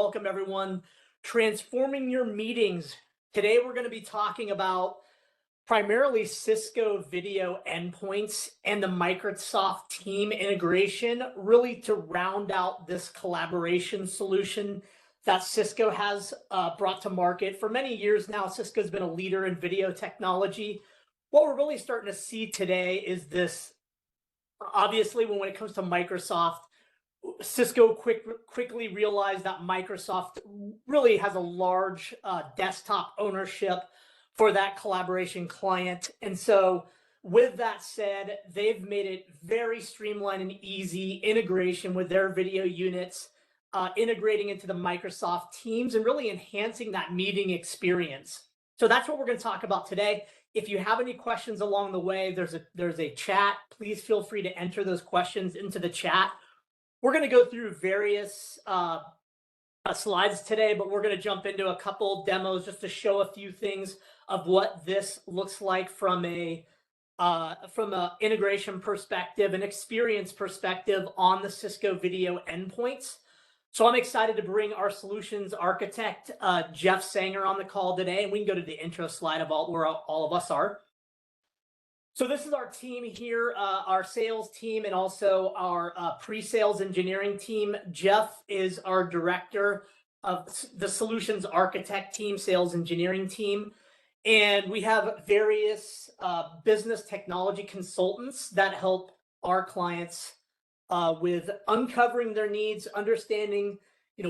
Welcome everyone. Transforming your meetings. Today we're going to be talking about primarily Cisco video endpoints and the Microsoft team integration, really to round out this collaboration solution that Cisco has brought to market. For many years now, Cisco's been a leader in video technology. What we're really starting to see today is this, obviously, when it comes to Microsoft, Cisco quickly realized that Microsoft really has a large desktop ownership for that collaboration client. And so with that said, they've made it very streamlined and easy integration with their video units, integrating into the Microsoft Teams and really enhancing that meeting experience. So that's what we're going to talk about today. If you have any questions along the way, there's a chat. Please feel free to enter those questions into the chat. We're going to go through various slides today, but we're going to jump into a couple demos just to show a few things of what this looks like from a integration perspective and experience perspective on the Cisco video endpoints. So I'm excited to bring our solutions architect, Jeff Sanger, on the call today, and we can go to the intro slide of where all of us are. So this is our team here, our sales team, and also our pre-sales engineering team. Jeff is our director of the solutions architect team, sales engineering team. And we have various business technology consultants that help our clients with uncovering their needs, understanding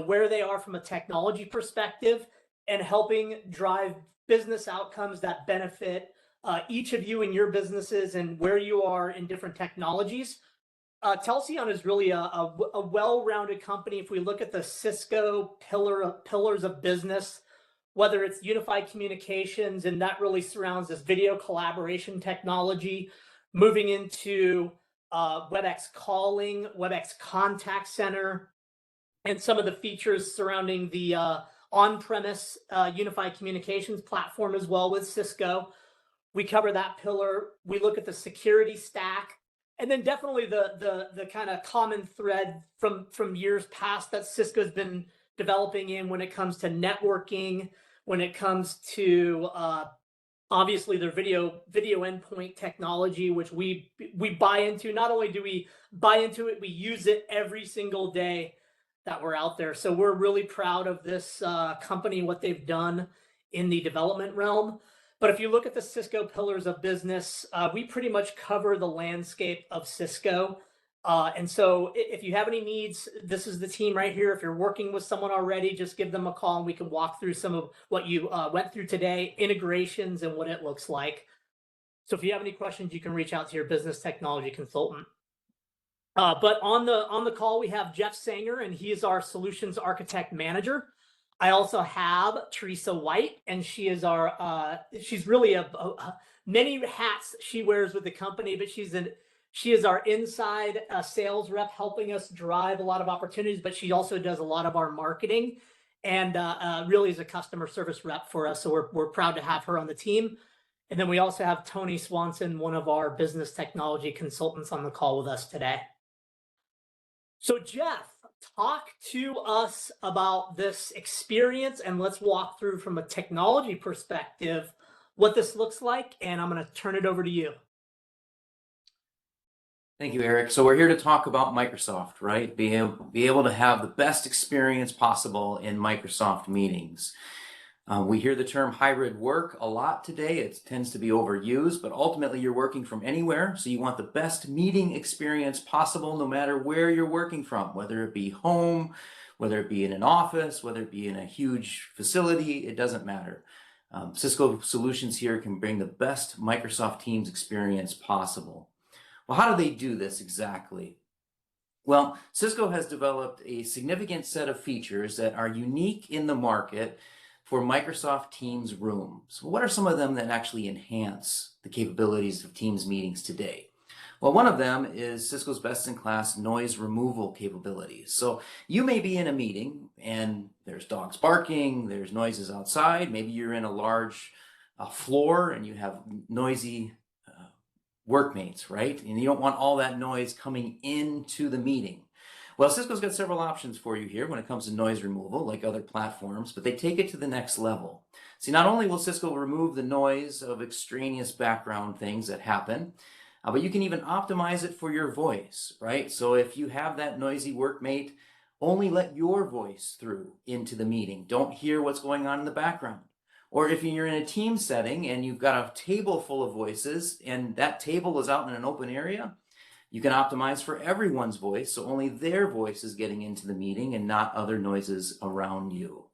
where they are from a technology perspective, and helping drive business outcomes that benefit each of you in your businesses and where you are in different technologies. Telcion is really a well-rounded company. If we look at the Cisco pillars of business, whether it's unified communications, and that really surrounds this video collaboration technology, moving into WebEx calling, WebEx contact center, and some of the features surrounding the on-premise unified communications platform as well with Cisco. We cover that pillar. We look at the security stack, and then definitely the kind of common thread from years past that Cisco's been developing in when it comes to networking, when it comes to obviously their video endpoint technology, which we buy into. Not only do we buy into it, we use it every single day that we're out there. So we're really proud of this company, what they've done in the development realm. But if you look at the Cisco pillars of business, we pretty much cover the landscape of Cisco. And so if you have any needs, this is the team right here. If you're working with someone already, just give them a call and we can walk through some of what you went through today, integrations and what it looks like. So if you have any questions, you can reach out to your business technology consultant. But on the call, we have Jeff Sanger, and he is our solutions architect manager. I also have Teresa White, and she is she's really many hats she wears with the company, but she is our inside sales rep, helping us drive a lot of opportunities, but she also does a lot of our marketing and really is a customer service rep for us. So we're proud to have her on the team. And then we also have Tony Swanson, one of our business technology consultants, on the call with us today. So Jeff, talk to us about this experience, and let's walk through from a technology perspective what this looks like, and I'm going to turn it over to you. Thank you, Eric. So we're here to talk about Microsoft, right? Be able to have the best experience possible in Microsoft meetings. We hear the term hybrid work a lot today. It tends to be overused, but ultimately you're working from anywhere. So you want the best meeting experience possible, no matter where you're working from, whether it be home, whether it be in an office, whether it be in a huge facility, it doesn't matter. Cisco solutions here can bring the best Microsoft Teams experience possible. Well, how do they do this exactly? Well, Cisco has developed a significant set of features that are unique in the market for Microsoft Teams Rooms. What are some of them that actually enhance the capabilities of Teams meetings today? Well, one of them is Cisco's best-in-class noise removal capabilities. So you may be in a meeting and there's dogs barking, there's noises outside, maybe you're in a large floor and you have noisy workmates, right? And you don't want all that noise coming into the meeting. Well, Cisco's got several options for you here when it comes to noise removal, like other platforms, but they take it to the next level. See, not only will Cisco remove the noise of extraneous background things that happen, but you can even optimize it for your voice, right? So if you have that noisy workmate, only let your voice through into the meeting. Don't hear what's going on in the background. Or if you're in a team setting and you've got a table full of voices and that table is out in an open area, you can optimize for everyone's voice, so only their voice is getting into the meeting and not other noises around you.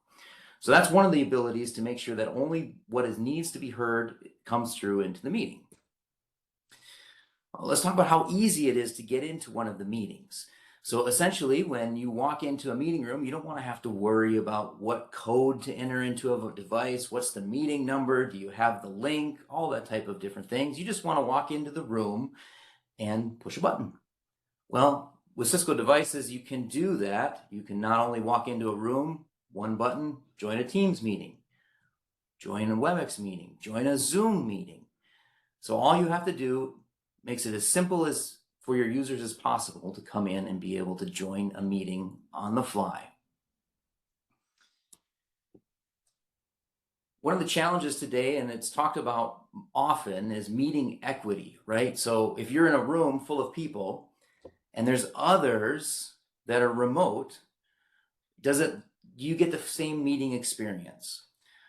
So that's one of the abilities to make sure that only what needs to be heard comes through into the meeting. Let's talk about how easy it is to get into one of the meetings. So essentially, when you walk into a meeting room, you don't want to have to worry about what code to enter into a device, what's the meeting number, do you have the link, all that type of different things. You just want to walk into the room and push a button. Well, with Cisco devices, you can do that. You can not only walk into a room, one button, join a Teams meeting, join a WebEx meeting, join a Zoom meeting. So all you have to do makes it as simple as for your users as possible to come in and be able to join a meeting on the fly. One of the challenges today, and it's talked about often, is meeting equity, right? So if you're in a room full of people and there's others that are remote, do you get the same meeting experience?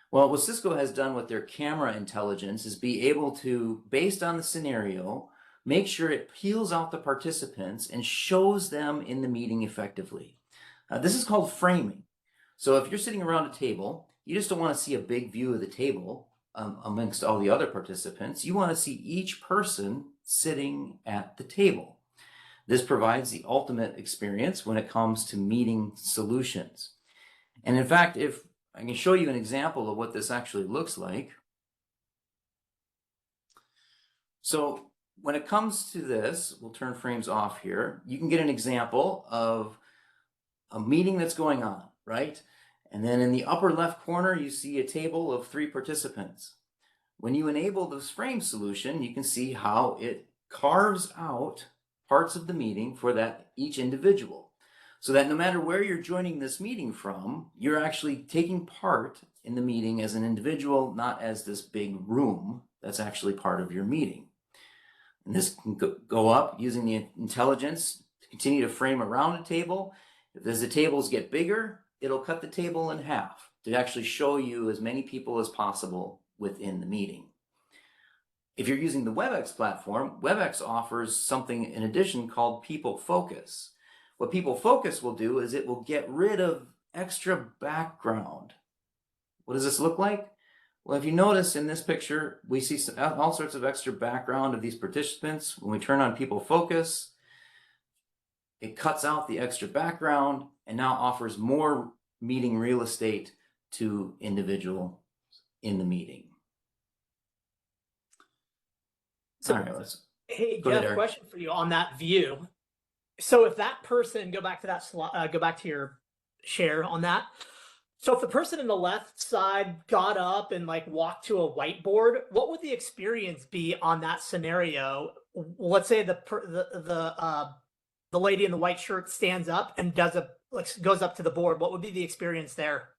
Well, what Cisco has done with their camera intelligence is be able to, based on the scenario, make sure it peels out the participants and shows them in the meeting effectively. This is called framing. So if you're sitting around a table, you just don't want to see a big view of the table amongst all the other participants. You want to see each person sitting at the table. This provides the ultimate experience when it comes to meeting solutions. And in fact, if I can show you an example of what this actually looks like. So when it comes to this, we'll turn frames off here. You can get an example of a meeting that's going on, right? And then in the upper left corner, you see a table of 3 participants. When you enable this frame solution, you can see how it carves out parts of the meeting for each individual. So that no matter where you're joining this meeting from, you're actually taking part in the meeting as an individual, not as this big room that's actually part of your meeting. And this can go up using the intelligence to continue to frame around a table. As the tables get bigger, it'll cut the table in half to actually show you as many people as possible within the meeting. If you're using the WebEx platform, WebEx offers something in addition called People Focus. What People Focus will do is it will get rid of extra background. What does this look like? Well, if you notice in this picture, we see all sorts of extra background of these participants. When we turn on People Focus, it cuts out the extra background and now offers more meeting real estate to individuals in the meeting. So, all right, hey, go Jeff, ahead, question for you on that view. So if that person, go back to that slide, go back to your share on that. So if the person in the left side got up and like walked to a whiteboard, what would the experience be on that scenario? Let's say the lady in the white shirt stands up and goes up to the board. What would be the experience there?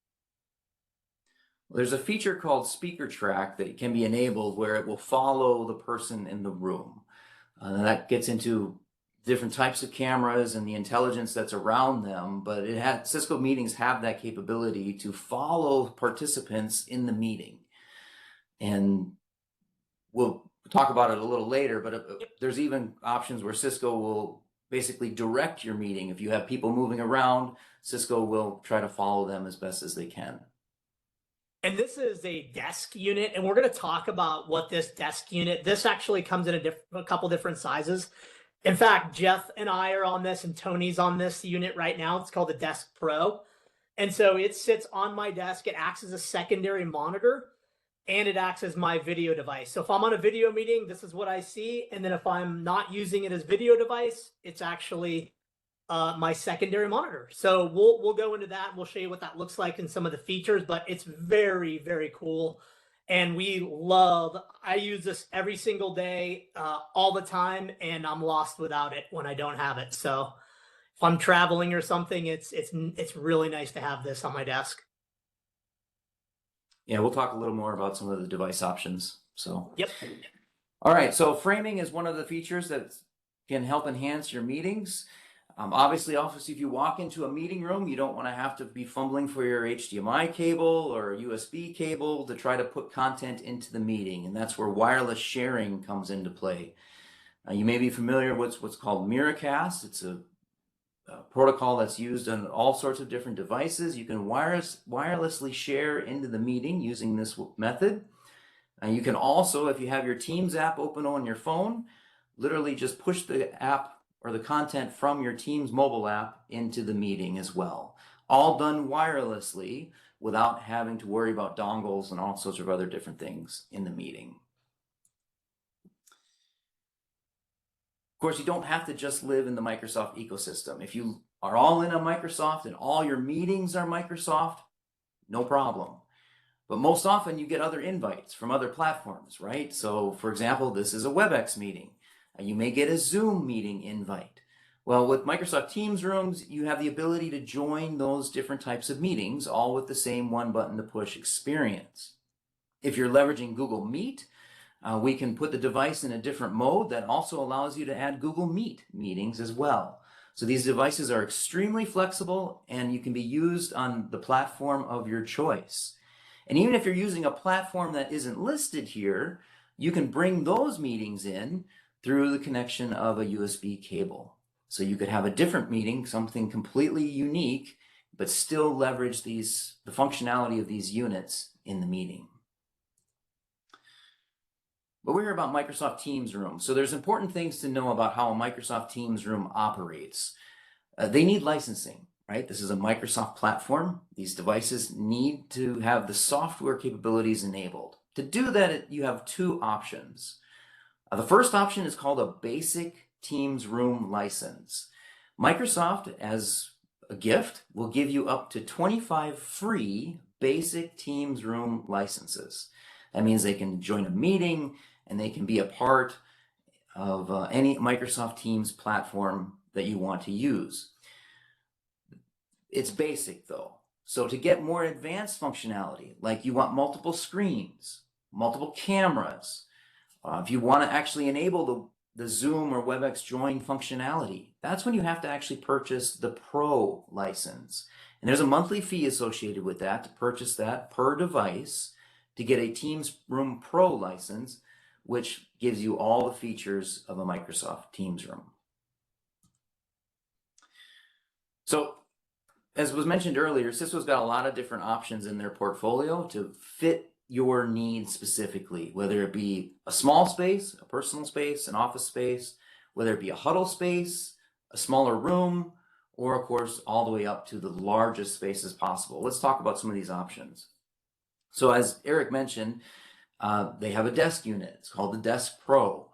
There's a feature called Speaker Track that can be enabled where it will follow the person in the room. That gets into different types of cameras and the intelligence that's around them, but Cisco meetings have that capability to follow participants in the meeting. And we'll talk about it a little later, but there's even options where Cisco will basically direct your meeting. If you have people moving around, Cisco will try to follow them as best as they can. And this is a desk unit, and we're going to talk about what this desk unit, this actually comes in a couple different sizes. In fact, Jeff and I are on this, and Tony's on this unit right now. It's called the Desk Pro. And so it sits on my desk. It acts as a secondary monitor, and it acts as my video device. So if I'm on a video meeting, this is what I see. And then if I'm not using it as video device, it's actually my secondary monitor. So we'll go into that and we'll show you what that looks like and some of the features, but it's very, very cool. And I use this every single day, all the time, and I'm lost without it when I don't have it. So I'm traveling or something, it's really nice to have this on my desk. Yeah, we'll talk a little more about some of the device options. So, Yep. All right, so framing is one of the features that can help enhance your meetings. Obviously, if you walk into a meeting room, you don't want to have to be fumbling for your HDMI cable or USB cable to try to put content into the meeting, and that's where wireless sharing comes into play. You may be familiar with what's called Miracast. It's a protocol that's used on all sorts of different devices. You can wirelessly share into the meeting using this method. And you can also, if you have your Teams app open on your phone, literally just push the app or the content from your Teams mobile app into the meeting as well. All done wirelessly without having to worry about dongles and all sorts of other different things in the meeting. Of course, you don't have to just live in the Microsoft ecosystem. If you are all in on Microsoft and all your meetings are Microsoft, no problem. But most often you get other invites from other platforms, right? So for example, this is a WebEx meeting. You may get a Zoom meeting invite. Well, with Microsoft Teams rooms, you have the ability to join those different types of meetings, all with the same one button to push experience. If you're leveraging Google Meet, we can put the device in a different mode that also allows you to add Google Meet meetings as well. So these devices are extremely flexible and you can be used on the platform of your choice. And even if you're using a platform that isn't listed here, you can bring those meetings in through the connection of a USB cable. So you could have a different meeting, something completely unique, but still leverage the functionality of these units in the meeting. But we're here about Microsoft Teams rooms. So there's important things to know about how a Microsoft Teams room operates. They need licensing, right? This is a Microsoft platform. These devices need to have the software capabilities enabled. To do that, you have two options. The first option is called a basic Teams room license. Microsoft, as a gift, will give you up to 25 free basic Teams room licenses. That means they can join a meeting and they can be a part of any Microsoft Teams platform that you want to use. It's basic though. So to get more advanced functionality, like you want multiple screens, multiple cameras, if you want to actually enable the Zoom or WebEx join functionality, that's when you have to actually purchase the Pro license. And there's a monthly fee associated with that to purchase that per device to get a Teams Room Pro license, which gives you all the features of a Microsoft Teams room. So, as was mentioned earlier, Cisco's got a lot of different options in their portfolio to fit your needs specifically, whether it be a small space, a personal space, an office space, whether it be a huddle space, a smaller room, or of course, all the way up to the largest spaces possible. Let's talk about some of these options. So as Eric mentioned, they have a desk unit. It's called the Desk Pro.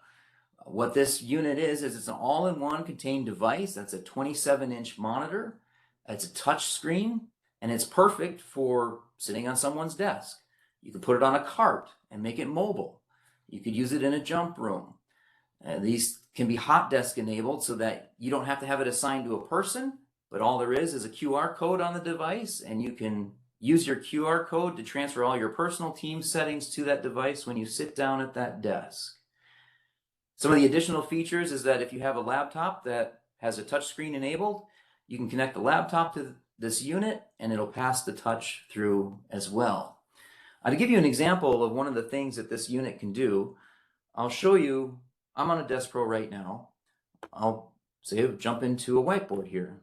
What this unit is it's an all-in-one contained device. That's a 27-inch monitor. It's a touch screen, and it's perfect for sitting on someone's desk. You could put it on a cart and make it mobile. You could use it in a jump room. These can be hot desk enabled so that you don't have to have it assigned to a person, but all there is a QR code on the device, and you can use your QR code to transfer all your personal team settings to that device when you sit down at that desk. Some of the additional features is that if you have a laptop that has a touchscreen enabled, you can connect the laptop to this unit and it'll pass the touch through as well. To give you an example of one of the things that this unit can do, I'll show you. I'm on a Desk Pro right now. I'll say jump into a whiteboard here.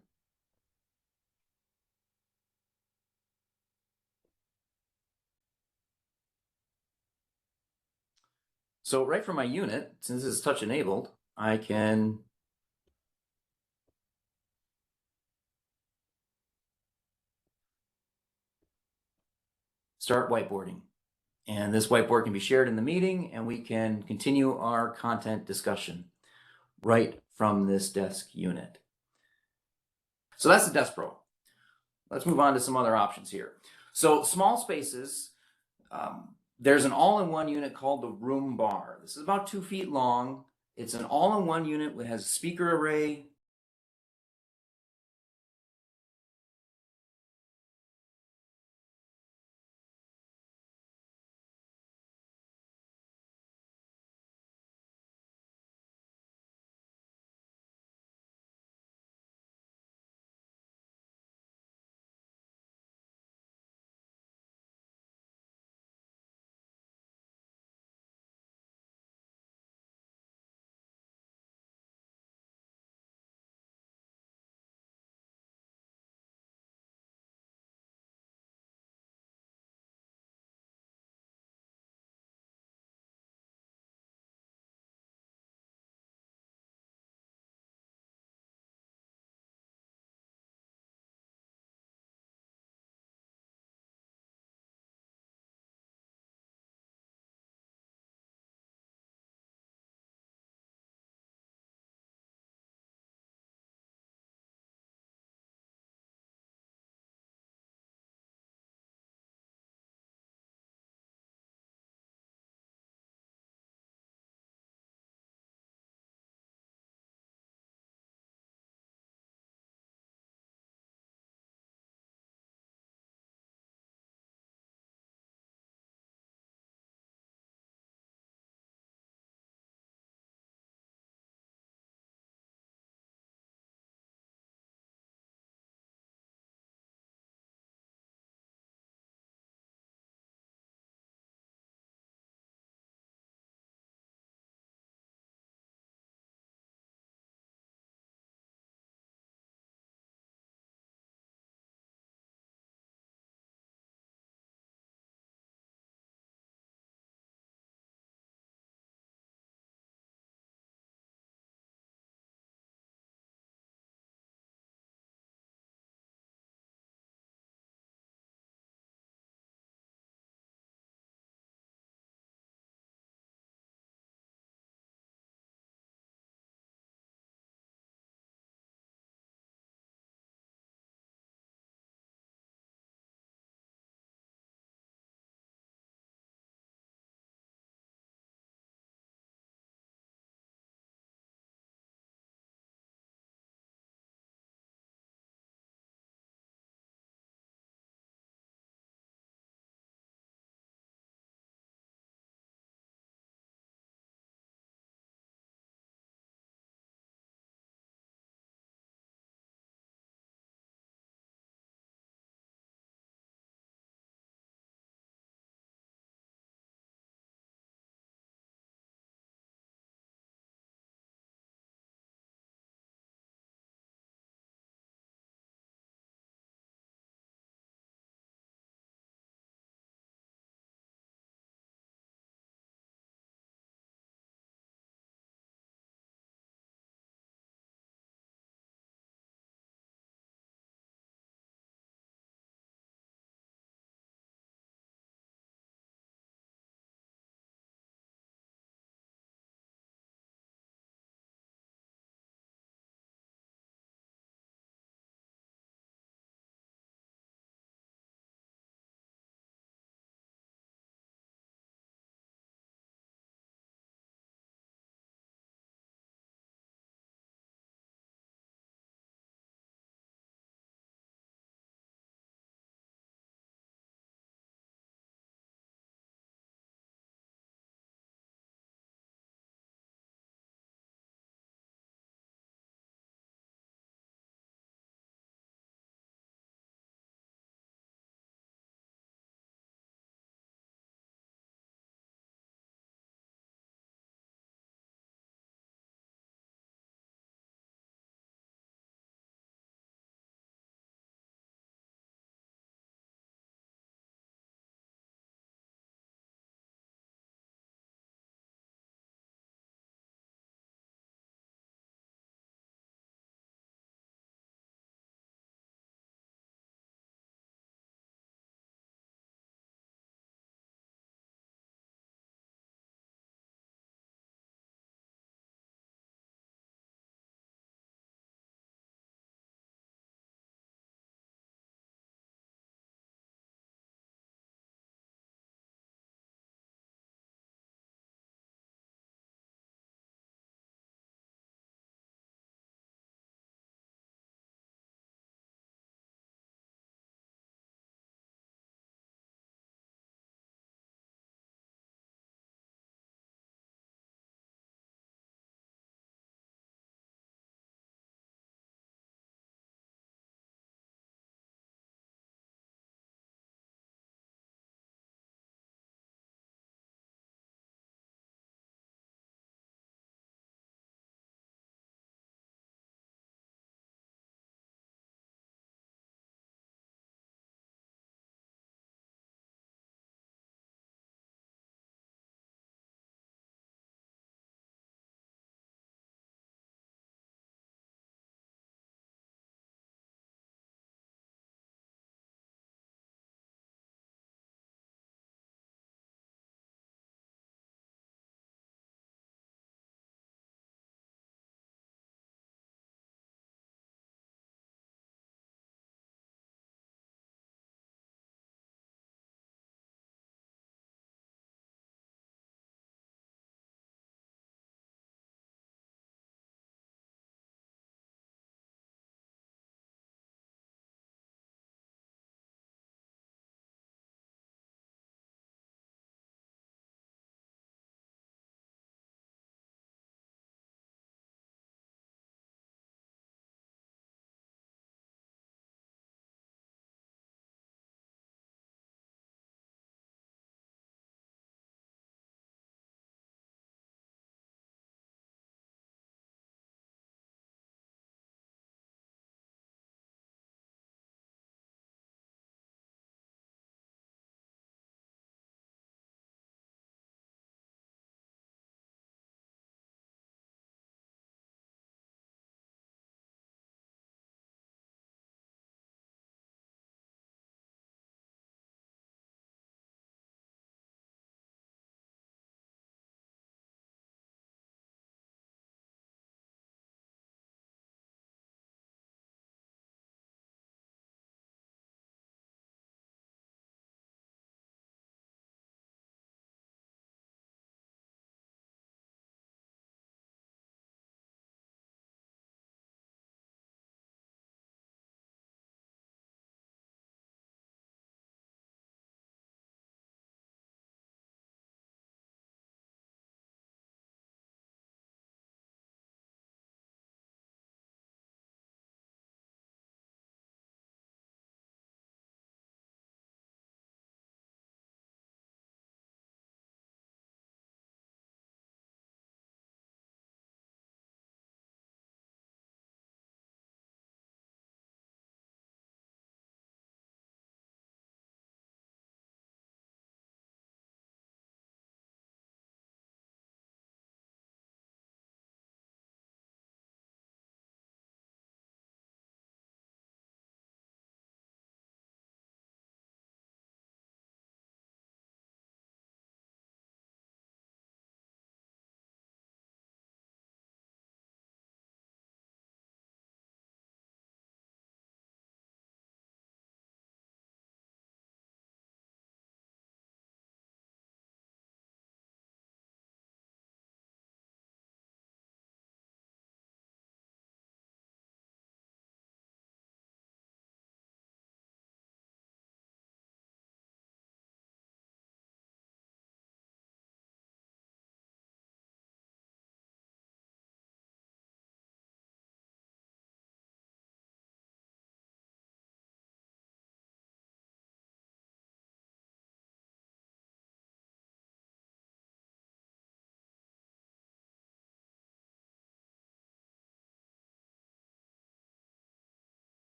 So right from my unit, since this is touch enabled, I can start whiteboarding. And this whiteboard can be shared in the meeting and we can continue our content discussion right from this desk unit. So that's the Desk Pro. Let's move on to some other options here. So small spaces, there's an all-in-one unit called the Room Bar. This is about 2 feet long. It's an all-in-one unit that has a speaker array,